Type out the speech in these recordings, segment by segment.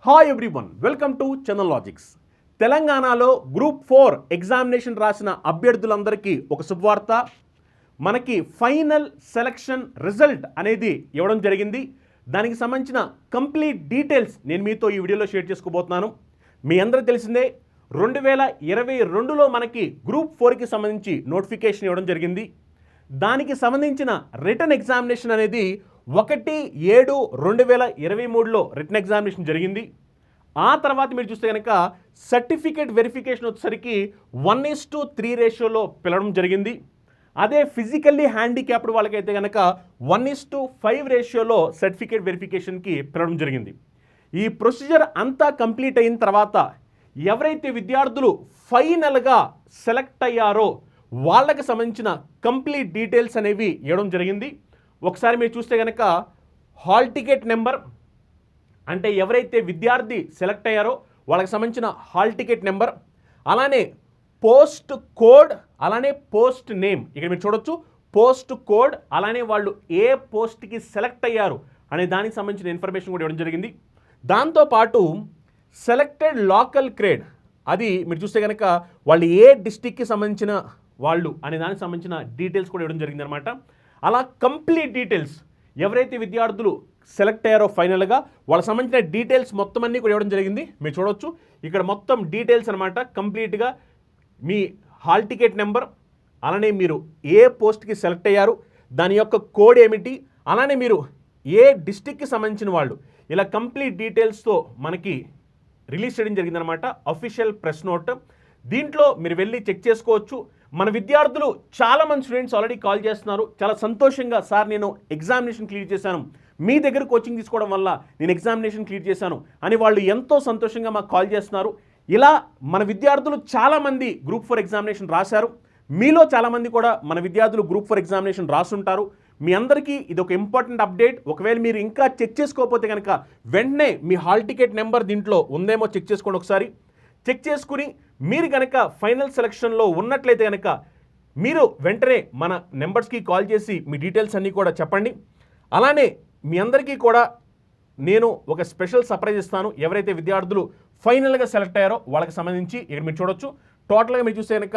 Hi everyone, welcome to Chandan logics. తెలంగాణలో group 4 examination రాసిన అభ్యర్థులందరికీ ఒక శుభవార్త. మనకి ఫైనల్ సెలక్షన్ రిజల్ట్ అనేది ఇవ్వడం జరిగింది. దానికి సంబంధించిన కంప్లీట్ డీటెయిల్స్ నేను మీతో ఈ వీడియోలో షేర్ చేసుకోబోతున్నాను. మీ అందరికీ తెలిసిందే 2022లో మనకి గ్రూప్ 4కి సంబంధించి నోటిఫికేషన్ ఇవ్వడం జరిగింది. దానికి సంబంధించిన రిటన్ ఎగ్జామినేషన్ అనేది 1/7/2023లో రిటన్ ఎగ్జామినేషన్ జరిగింది. ఆ తర్వాత మీరు చూస్తే కనుక సర్టిఫికేట్ వెరిఫికేషన్ వచ్చేసరికి 1:3 రేషియోలో పిలవడం జరిగింది. అదే ఫిజికల్లీ హ్యాండిక్యాప్డ్ వాళ్ళకైతే కనుక 1:5 రేషియోలో సర్టిఫికేట్ వెరిఫికేషన్కి పిలవడం జరిగింది. ఈ ప్రొసీజర్ అంతా కంప్లీట్ అయిన తర్వాత ఎవరైతే విద్యార్థులు ఫైనల్గా సెలెక్ట్ అయ్యారో వాళ్ళకి సంబంధించిన కంప్లీట్ డీటెయిల్స్ అనేవి ఇవ్వడం జరిగింది. ఒకసారి మీరు చూస్తే కనుక హాల్ టికెట్ నెంబర్, అంటే ఎవరైతే విద్యార్థి సెలెక్ట్ అయ్యారో వాళ్ళకి సంబంధించిన హాల్ టికెట్ నెంబర్, అలానే పోస్ట్ కోడ్, అలానే పోస్ట్ నేమ్. ఇక్కడ మీరు చూడొచ్చు పోస్ట్ కోడ్, అలానే వాళ్ళు ఏ పోస్ట్కి సెలెక్ట్ అయ్యారు అనే దానికి సంబంధించిన ఇన్ఫర్మేషన్ కూడా ఇవ్వడం జరిగింది. దాంతోపాటు సెలెక్టెడ్ లోకల్ క్రేడ్, అది మీరు చూస్తే కనుక వాళ్ళు ఏ డిస్టిక్కి సంబంధించిన వాళ్ళు అనే దానికి సంబంధించిన డీటెయిల్స్ కూడా ఇవ్వడం జరిగింది అనమాట. అలా కంప్లీట్ డీటెయిల్స్ ఎవరైతే విద్యార్థులు సెలెక్ట్ అయ్యారో ఫైనల్గా వాళ్ళకి సంబంధించిన డీటెయిల్స్ మొత్తం అన్నీ కూడా ఇవ్వడం జరిగింది. మీరు చూడొచ్చు ఇక్కడ మొత్తం డీటెయిల్స్ అనమాట. కంప్లీట్గా మీ హాల్ టికెట్ నెంబర్, అలానే మీరు ఏ పోస్ట్కి సెలెక్ట్ అయ్యారు, దాని యొక్క కోడ్ ఏమిటి, అలానే మీరు ఏ డిస్టిక్కి సంబంధించిన వాళ్ళు, ఇలా కంప్లీట్ డీటెయిల్స్తో మనకి రిలీజ్ చేయడం జరిగిందనమాట. Official press note. దీంట్లో మీరు వెళ్ళి చెక్ చేసుకోవచ్చు. మన విద్యార్థులు చాలామంది స్టూడెంట్స్ ఆల్రెడీ కాల్ చేస్తున్నారు. చాలా సంతోషంగా, సార్ నేను ఎగ్జామినేషన్ క్లియర్ చేశాను, మీ దగ్గర కోచింగ్ తీసుకోవడం వల్ల నేను ఎగ్జామినేషన్ క్లియర్ చేశాను అని వాళ్ళు ఎంతో సంతోషంగా మాకు కాల్ చేస్తున్నారు. ఇలా మన విద్యార్థులు చాలామంది గ్రూప్ 4 ఎగ్జామినేషన్ రాశారు. మీలో చాలామంది కూడా మన విద్యార్థులు గ్రూప్ 4 ఎగ్జామినేషన్ రాసుంటారు. మీ అందరికీ ఇది ఒక ఇంపార్టెంట్ అప్డేట్. ఒకవేళ మీరు ఇంకా చెక్ చేసుకోకపోతే కనుక వెంటనే మీ హాల్ టికెట్ నెంబర్ దీంట్లో ఉందేమో చెక్ చేసుకోండి. ఒకసారి చెక్ చేసుకుని మీరు కనుక ఫైనల్ సెలక్షన్లో ఉన్నట్లయితే కనుక మీరు వెంటనే మన నెంబర్స్కి కాల్ చేసి మీ డీటెయిల్స్ అన్నీ కూడా చెప్పండి. అలానే మీ అందరికీ కూడా నేను ఒక స్పెషల్ సర్ప్రైజ్ ఇస్తాను. ఎవరైతే విద్యార్థులు ఫైనల్గా సెలెక్ట్ అయ్యారో వాళ్ళకి సంబంధించి ఇక్కడ మీరు చూడొచ్చు. టోటల్గా మీరు చూస్తే కనుక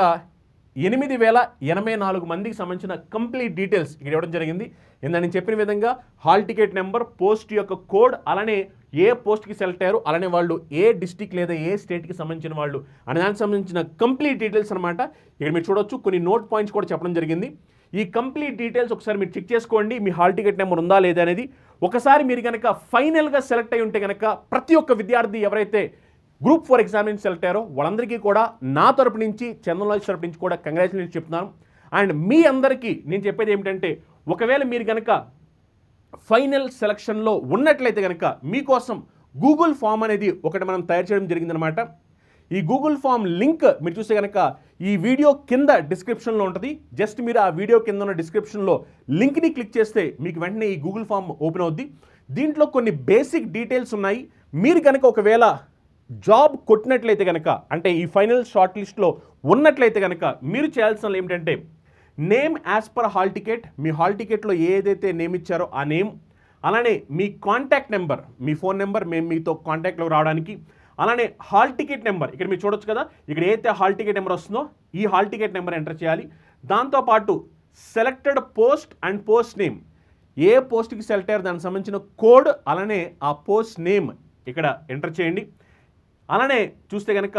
8,084 మందికి సంబంధించిన కంప్లీట్ డీటెయిల్స్ ఇక్కడ ఇవ్వడం జరిగింది. నేను చెప్పిన విధంగా హాల్ టికెట్ నెంబర్, పోస్ట్ యొక్క కోడ్, అలానే ఏ పోస్ట్కి సెలెక్ట్ అయ్యారు, అలానే వాళ్ళు ఏ డిస్టిక్ లేదా ఏ స్టేట్కి సంబంధించిన వాళ్ళు అనే దానికి సంబంధించిన కంప్లీట్ డీటెయిల్స్ అనమాట. ఇక్కడ మీరు చూడొచ్చు కొన్ని నోట్ పాయింట్స్ కూడా చెప్పడం జరిగింది. ఈ కంప్లీట్ డీటెయిల్స్ ఒకసారి మీరు చెక్ చేసుకోండి. మీ హాల్ టికెట్ నెంబర్ ఉందా లేదా అనేది. ఒకసారి మీరు కనుక ఫైనల్గా సెలెక్ట్ అయి ఉంటే కనుక ప్రతి ఒక్క విద్యార్థి ఎవరైతే గ్రూప్ 4 ఎగ్జామినేషన్ సెలెక్ట్ అయ్యారో వాళ్ళందరికీ కూడా నా తరపు నుంచి, చందన్ లాజిక్స్ తరపు నుంచి కూడా కంగ్రాచులేషన్స్ చెప్తున్నాను. అండ్ మీ అందరికీ నేను చెప్పేది ఏమిటంటే, ఒకవేళ మీరు కనుక ఫైనల్ సెలక్షన్లో ఉన్నట్లయితే కనుక మీకోసం గూగుల్ ఫామ్ అనేది ఒకటి మనం తయారు చేయడం జరిగిందనమాట. ఈ గూగుల్ ఫామ్ లింక్ మీరు చూస్తే కనుక ఈ వీడియో కింద డిస్క్రిప్షన్లో ఉంటుంది. జస్ట్ మీరు ఆ వీడియో కింద ఉన్న డిస్క్రిప్షన్లో లింక్ని క్లిక్ చేస్తే మీకు వెంటనే ఈ గూగుల్ ఫామ్ ఓపెన్ అవుద్ది. దీంట్లో కొన్ని బేసిక్ డీటెయిల్స్ ఉన్నాయి. మీరు కనుక ఒకవేళ జాబ్ కొట్టినట్లయితే కనుక, అంటే ఈ ఫైనల్ షార్ట్ లిస్ట్లో ఉన్నట్లయితే కనుక మీరు చేయాల్సిన ఏమిటంటే, name as per hall ticket, మీ హాల్ టికెట్లో ఏదైతే నేమ్ ఇచ్చారో ఆ నేమ్, అలానే మీ కాంటాక్ట్ నెంబర్, మీ ఫోన్ నెంబర్ మేము మీతో కాంటాక్ట్లో రావడానికి, అలానే హాల్ టికెట్ నెంబర్ ఇక్కడ మీరు చూడొచ్చు కదా, ఇక్కడ ఏదైతే హాల్ టికెట్ నెంబర్ వస్తుందో ఈ హాల్ టికెట్ నెంబర్ ఎంటర్ చేయాలి. దాంతోపాటు selected post and post name, ఏ పోస్ట్కి సెలెక్ట్ అయ్యారు దానికి సంబంధించిన కోడ్, అలానే ఆ పోస్ట్ నేమ్ ఇక్కడ ఎంటర్ చేయండి. అలానే చూస్తే కనుక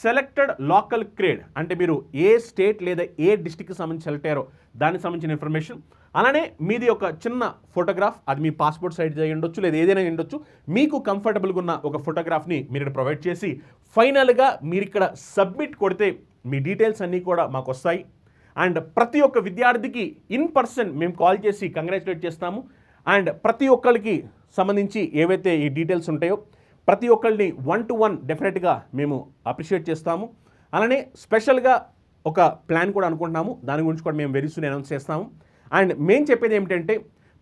సెలెక్టెడ్ లోకల్ క్రేడ్, అంటే మీరు ఏ స్టేట్ లేదా ఏ డిస్టిక్కి సంబంధించి సెలెక్ట్ అయ్యారో దానికి సంబంధించిన ఇన్ఫర్మేషన్, అలానే మీది ఒక చిన్న ఫోటోగ్రాఫ్, అది మీ పాస్పోర్ట్ సైజ్ అయి ఉండొచ్చు లేదా ఏదైనా ఉండొచ్చు, మీకు కంఫర్టబుల్గా ఉన్న ఒక ఫోటోగ్రాఫ్ని మీరు ఇక్కడ ప్రొవైడ్ చేసి ఫైనల్గా మీరు ఇక్కడ సబ్మిట్ కొడితే మీ డీటెయిల్స్ అన్నీ కూడా మాకు వస్తాయి. అండ్ ప్రతి ఒక్క విద్యార్థికి ఇన్ పర్సన్ మేము కాల్ చేసి కంగ్రాచులేట్ చేస్తాము. అండ్ ప్రతి ఒక్కరికి సంబంధించి ఏవైతే ఈ డీటెయిల్స్ ఉంటాయో ప్రతి ఒక్కరిని 1-to-1 డెఫినెట్గా మేము అప్రిషియేట్ చేస్తాము. అలానే స్పెషల్గా ఒక ప్లాన్ కూడా అనుకుంటున్నాము. దాని గురించి కూడా మేము వెరీ సూన్ అనౌన్స్ చేస్తాము. అండ్ మేము చెప్పేది ఏమిటంటే,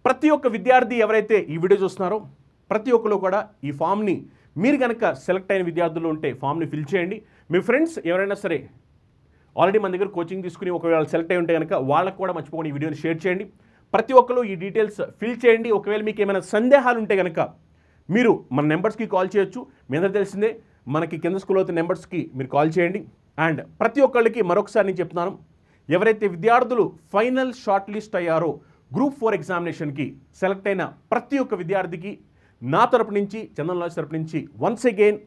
ప్రతి ఒక్క విద్యార్థి ఎవరైతే ఈ వీడియో చూస్తున్నారో ప్రతి ఒక్కరు కూడా ఈ ఫామ్ని, మీరు కనుక సెలెక్ట్ అయిన విద్యార్థులు ఉంటే ఫామ్ని ఫిల్ చేయండి. మీ ఫ్రెండ్స్ ఎవరైనా సరే ఆల్రెడీ మన దగ్గర కోచింగ్ తీసుకుని ఒకవేళ సెలెక్ట్ అయి ఉంటే కనుక వాళ్ళకు కూడా మర్చిపోకుండా ఈ వీడియోని షేర్ చేయండి. ప్రతి ఒక్కరు ఈ డీటెయిల్స్ ఫిల్ చేయండి. ఒకవేళ మీకు ఏమైనా సందేహాలు ఉంటే కనుక మీరు మన నెంబర్స్కి కాల్ చేయొచ్చు. మీ అందరూ తెలిసిందే, మనకి కింద స్కూల్ అవుతున్న నెంబర్స్కి మీరు కాల్ చేయండి. అండ్ ప్రతి ఒక్కళ్ళకి మరొకసారి నేను చెప్తున్నాను, ఎవరైతే విద్యార్థులు ఫైనల్ షార్ట్ లిస్ట్ అయ్యారో గ్రూప్ 4 ఎగ్జామినేషన్కి సెలెక్ట్ అయిన ప్రతి ఒక్క విద్యార్థికి నా తరపు నుంచి, చందన్ లాజ్ తరపు నుంచి వన్స్ అగైన్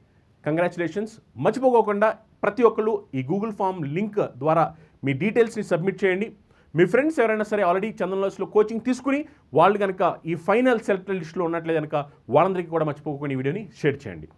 కంగ్రాచులేషన్స్. మర్చిపోకుండా ప్రతి ఒక్కళ్ళు ఈ గూగుల్ ఫామ్ లింక్ ద్వారా మీ డీటెయిల్స్ని సబ్మిట్ చేయండి. మీ ఫ్రెండ్స్ ఎవరైనా సరే ఆల్రెడీ చందన్ లాజ్లో కోచింగ్ తీసుకుని వాళ్ళు కనుక ఈ ఫైనల్ సెలెక్టెడ్ లిస్ట్లో ఉన్నట్లే కనుక వాళ్ళందరికీ కూడా మర్చిపోకుండా ఈ వీడియోని షేర్ చేయండి.